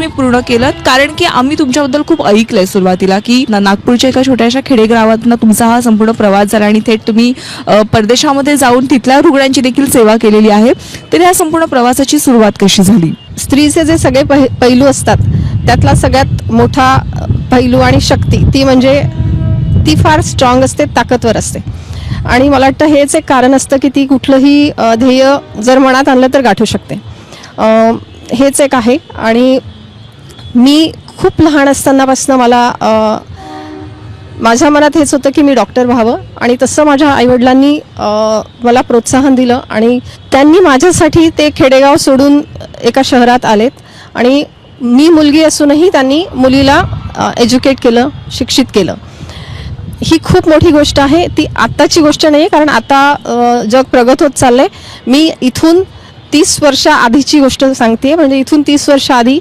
तुम्ही पूर्ण केलं? कारण की आम्ही तुमच्याबद्दल खूप ऐकलंय सुरुवातीला की नागपूरच्या एका छोट्याशा खेडेगावातून तुमचा हा संपूर्ण प्रवास झाला आणि थेट तुम्ही परदेशामध्ये जाऊन तिथल्या रुग्णांची देखील सेवा केलेली आहे. तर या संपूर्ण प्रवासाची सुरुवात कशी झाली? स्त्रीचे जे सगळे पैलू असतात त्यातला सगळ्यात मोठा पैलू आणि शक्ती ती म्हणजे ती फार स्ट्रॉंग असते, ताकदवर असते. आणि मला वाटतं हेच एक कारण असतं की ती कुठलंही ध्येय जर मनात आणलं तर गाठू शकते. हेच एक आहे. आणि मी खूप लहान असतानापासून माझ्या मनात हेच होतं की मी डॉक्टर व्हावं आणि तसं माझ्या आईवडिलांनी मला प्रोत्साहन दिलं आणि त्यांनी माझ्यासाठी ते खेडेगाव सोडून एका शहरात आलेत आणि मी मुलगी असूनही त्यांनी मुलीला एज्युकेट केलं, शिक्षित केलं. ही खूप मोठी गोष्ट आहे. ती आत्ताची गोष्ट नाही आहे, कारण आता जग प्रगत होत चाललं आहे. मी इथून 30 वर्ष आधीची गोष्ट सांगते. म्हणजे इथून 30 वर्ष आधी